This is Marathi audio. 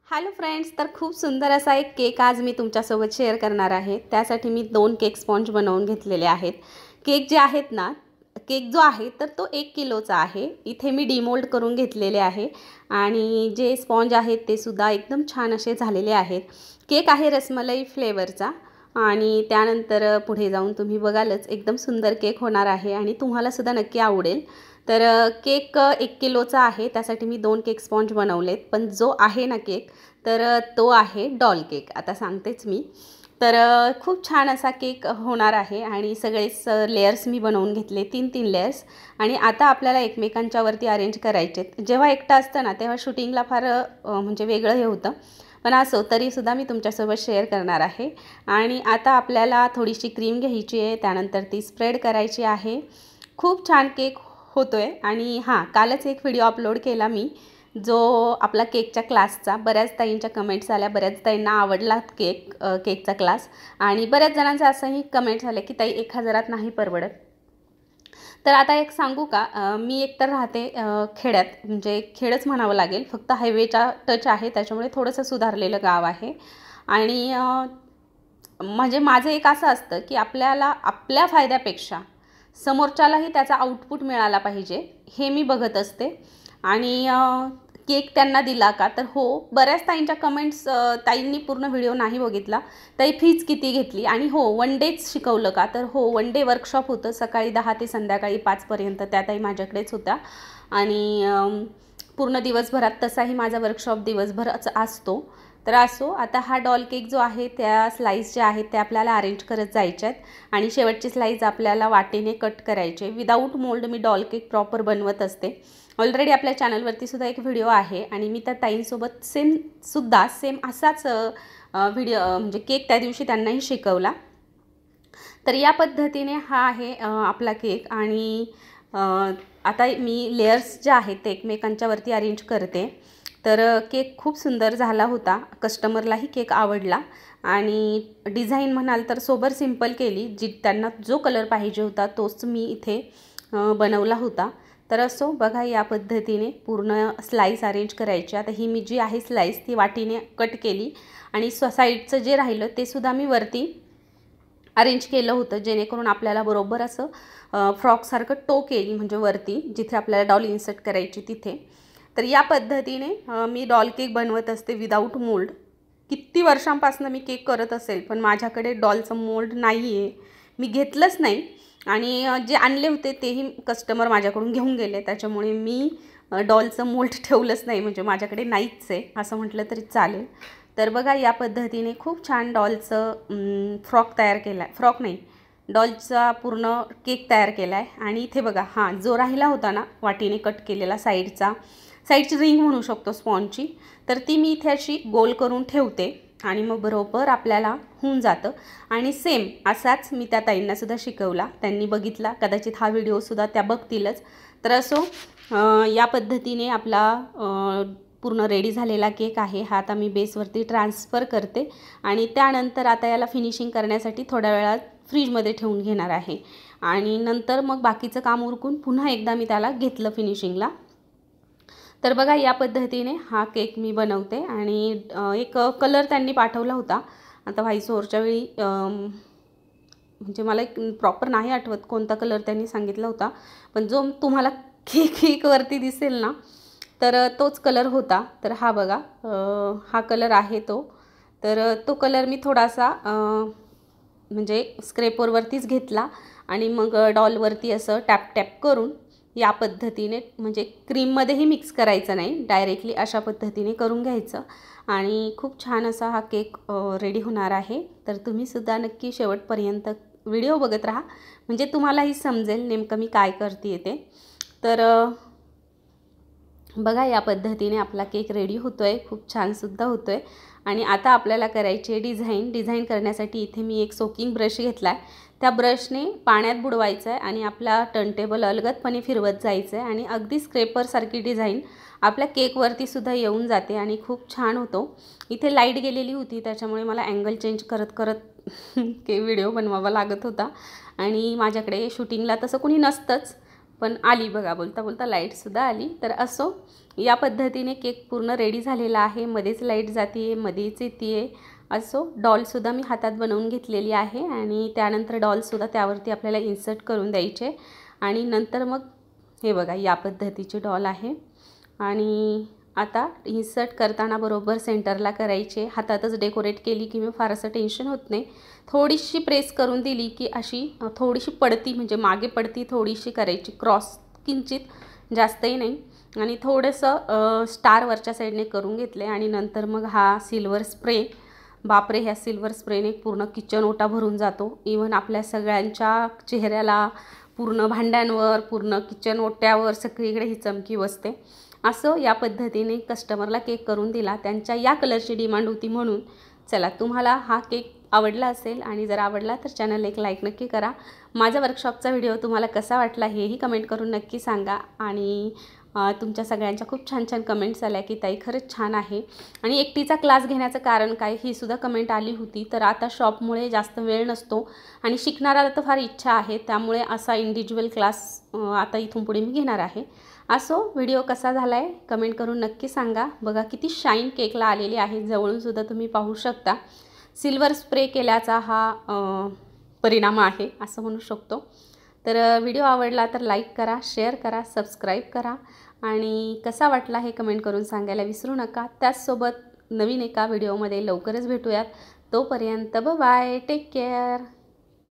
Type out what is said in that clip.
हॅलो फ्रेंड्स, तर खूप सुंदर असा एक केक आज मी तुमच्यासोबत शेअर करणार आहे। त्यासाठी मी 2 केक स्पॉन्ज बनवून घेतलेले आहेत। केक जे आहेत ना, केक जो आहे तर तो 1 किलोचा आहे। इथे मी डिमोल्ड करून घेतलेले आहे आणि जे स्पॉन्ज आहेत ते सुद्धा एकदम छान असे झालेले आहेत। केक आहे रसमलाई फ्लेवरचा आणि त्यानंतर पुढे जाऊन तुम्ही बघालच एकदम सुंदर केक होणार आहे आणि तुम्हाला सुद्धा नक्की आवडेल। तर केक 1 किलोचा आहे, त्यासाठी मी 2 केक स्पॉन्ज बनवलेत। पण जो आहे ना केक तर तो आहे डॉल केक। आता सांगतेच मी। तर खूप छान असा केक होणार आहे आणि सगळेच लेयर्स मी बनवून घेतले, 3-3 लेयर्स। आणि आता आपल्याला एकमेकांच्यावरती अरेंज करायचे। जेव्हा एकटा असतं ना तेव्हा शूटिंगला फार म्हणजे वेगळं हे होतं, पण असो तरीसुद्धा मी तुमच्यासोबत शेअर करणार आहे। आणि आता आपल्याला थोडीशी क्रीम घ्यायची आहे, त्यानंतर ती स्प्रेड करायची आहे। खूप छान केक होतोय। आणि हां, कालच एक व्हिडिओ अपलोड केला मी जो आपला केकच्या क्लासचा। बऱ्याच ताईंच्या कमेंट्स आल्या, बऱ्याच ताईंना आवडला केकचा क्लास आणि बऱ्याच जणांचं असंही कमेंट्स आले की ताई 1000त नाही परवडत। तर आता एक सांगू का, मी एकतर राहते खेड्यात, म्हणजे खेडच म्हणावं लागेल, फक्त हायवेचा टच आहे, त्याच्यामुळे थोडंसं सुधारलेलं गाव आहे। आणि म्हणजे माझं एक असं असतं की आपल्याला आपल्या फायद्यापेक्षा समोरच्यालाही त्याचा आउटपुट मिळाला पाहिजे, हे मी बघत असते। आणि केक त्यांना दिला का तर हो, बऱ्याच ताईंच्या कमेंट्स, ताईंनी पूर्ण व्हिडिओ नाही बघितला, ताई फीज किती घेतली आणि हो 1 डेच शिकवलं का तर हो 1 डे वर्कशॉप होतं, सकाळी 10 ते संध्याकाळी 5 पर्यंत त्या ताई माझ्याकडेच होत्या। आणि पूर्ण दिवसभरात तसाही माझा वर्कशॉप दिवसभरच असतो। तर असो, आता हा डॉल केक जो आहे त्या स्लाइस ज्या आहेत त्या आपल्याला अरेंज करत जायच्या आहेत आणि शेवटची स्लाइस आपल्याला वाटीने कट करायचे। विदाऊट मोल्ड मी डॉल केक प्रॉपर बनवत असते। ऑलरेडी आपल्या चॅनलवरती सुद्धा एक व्हिडिओ आहे आणि मी त्या ताईंसोबत सेम असाच व्हिडिओ म्हणजे केक त्या दिवशी त्यांनाही शिकवला। तर या पद्धतीने हा आहे आपला केक। आणि आता मी लेयर्स जे आहेत ते एकमेकांच्यावरती अरेंज करते। तर केक खूप सुंदर झाला होता, कस्टमरलाही केक आवडला। आणि डिझाईन म्हणाल तर सोबर सिंपल केली, त्यांना जो कलर पाहिजे होता तोच मी इथे बनवला होता। तर असो बघा, या पद्धतीने पूर्ण स्लाइस अरेंज करायची। आता ही मी जी आहे स्लाइस ती वाटीने कट केली आणि साईडचं जे राहिलं ते सुद्धा मी वरती अरेंज केलं होतं, जेणेकरून आपल्याला बरोबर असं फ्रॉकसारखं टोक येईल, म्हणजे वरती जिथे आपल्याला डॉल इन्सर्ट करायची तिथे। तर या पद्धतीने मी डॉल केक बनवत असते विदाऊट मोल्ड। किती वर्षांपासून मी केक करत असेल, पण माझ्याकडे डॉलचं मोल्ड नाही आहे, मी घेतलंच नाही। आणि जे आणले होते तेही कस्टमर माझ्याकडून घेऊन गेले, त्याच्यामुळे मी डॉलचं मोल्ड ठेवलंच नाही, म्हणजे माझ्याकडे नाहीच आहे असं म्हटलं तरी चालेल। तर बघा, या पद्धतीने खूप छान डॉलचं फ्रॉक तयार केला आहे, फ्रॉक नाही डॉलचा पूर्ण केक तयार केला आहे। आणि इथे बघा, हां जो राहिला होता ना वाटीने कट केलेला साईडची रिंग म्हणू शकतो स्पॉन्जची, तर ती मी इथे अशी गोल करून ठेवते आणि मग बरोबर आपल्याला होऊन जातं। आणि सेम असाच मी त्या ताईंनासुद्धा शिकवला, त्यांनी बघितला, कदाचित हा व्हिडिओसुद्धा त्या बघतीलच। तर असो, या पद्धतीने आपला पूर्ण रेडी झालेला केक आहे। हा आता मी बेसवरती ट्रान्सफर करते आणि त्यानंतर आता याला फिनिशिंग करण्यासाठी थोड्या वेळात फ्रीजमध्ये ठेवून घेणार आहे। आणि नंतर मग बाकीचं काम उरकून पुन्हा एकदा मी त्याला घेतलं फिनिशिंगला। तर बघा, या पद्धतीने हा केक मी बनवते। आणि एक कलर त्यांनी पाठवला होता, आता व्हॉइस ओव्हरच्या वेळी म्हणजे मला एक प्रॉपर नाही आठवत कोणता कलर त्यांनी सांगितला होता, पण जो तुम्हाला केकवरती दिसेल ना तर तोच कलर होता। तर हा बघा, हा कलर आहे तो। तर तो कलर मी थोडासा म्हणजे स्क्रेपरवरतीच घेतला आणि मग डॉलवरती असं टॅप टॅप करून या पद्धतीने, म्हणजे क्रीममध्येही मिक्स करायचं नाही, डायरेक्टली अशा पद्धतीने करून घ्यायचं। आणि खूप छान असा हा केक रेडी होणार आहे। तर तुम्हीसुद्धा नक्की शेवटपर्यंत व्हिडिओ बघत राहा, म्हणजे तुम्हालाही समजेल नेमकं मी काय करते ते। तर बघा, या पद्धतीने आपला केक रेडी होतो आहे, खूप छानसुद्धा होतो आहे। आणि आता आपल्याला करायची आहे डिझाईन करण्यासाठी इथे मी एक सोकिंग ब्रश घेतला आहे, त्या ब्रशने पाण्यात बुडवायचं आहे आणि आपला टर्नटेबल अलगदपणे फिरवत जायचं आहे आणि अगदी स्क्रेपरसारखी डिझाईन आपल्या केकवरती सुद्धा येऊन जाते आणि खूप छान होतो। इथे लाईट गेलेली होती, त्याच्यामुळे मला अँगल चेंज करत व्हिडिओ बनवावा लागत होता। आणि माझ्याकडे शूटिंगला तसं कोणी नसतंच, पण आली बघा, बोलता बोलता लाईटसुद्धा आली. तर असो, या पद्धतीने केक पूर्ण रेडी झालेला आहे. मध्येच लाईट जाते आहे, मध्येच येते आहे. असो, डॉलसुद्धा मी हातात बनवून घेतलेली आहे आणि त्यानंतर डॉलसुद्धा त्यावरती आपल्याला इन्सर्ट करून द्यायचे. आणि नंतर मग हे बघा, या पद्धतीची डॉल आहे. आणि आता इन्सर्ट करताना बरोबर सेंटरला करायचे. हातातच डेकोरेट केली की मी फार असं टेन्शन होत नाही. थोडीशी प्रेस करून दिली की अशी थोडीशी पडती, म्हणजे मागे पडती थोडीशी करायची, क्रॉस किंचित, जास्तही नाही. आणि थोडंसं स्टार वरच्या साईडने करून घेतले. आणि नंतर मग हा सिल्वर स्प्रे, बापरे, ह्या सिल्वर स्प्रेने पूर्ण किचन ओटा भरून जातो. इव्हन आपल्या सगळ्यांच्या चेहऱ्याला, पूर्ण भांड्यांवर, पूर्ण किचन ओट्यावर सगळीकडे ही चमकी बसते. असं या पद्धतीने कस्टमरला केक करून दिला. त्यांच्या या कलरची डिमांड होती म्हणून. चला, तुम्हाला हा केक आवडला असेल आणि जर आवडला तर चॅनल एक लाईक नक्की करा. माझा वर्कशॉपचा व्हिडिओ तुम्हाला कसा वाटला हेही कमेंट करून नक्की सांगा. आणि तुमच्या सगळ्यांच्या खूप छान छान कमेंट्स आल्या की ताई खरंच छान आहे. आणि एकटीचा क्लास घेण्याचं कारण काय, ही सुद्धा कमेंट आली होती. तर आता शॉपमुळे जास्त वेळ नसतो आणि शिकणाऱ्याला तर फार इच्छा आहे, त्यामुळे असा इंडिव्हिज्युअल क्लास आता इथून पुढे मी घेणार आहे. असो, व्हिडिओ कसा झाला आहे कमेंट करून नक्की सांगा. बघा किती शाईन केकला आलेली आहे, जवळूनसुद्धा तुम्ही पाहू शकता. सिल्वर स्प्रे केल्याचा हा परिणाम आहे असं म्हणू शकतो. तर व्हिडिओ आवडला तर लाईक करा, शेअर करा, सबस्क्राईब करा आणि कसा वाटला हे कमेंट करून सांगायला विसरू नका. त्याचसोबत नवीन एका व्हिडिओमध्ये लवकरच भेटूयात. तोपर्यंत बाय, टेक केअर.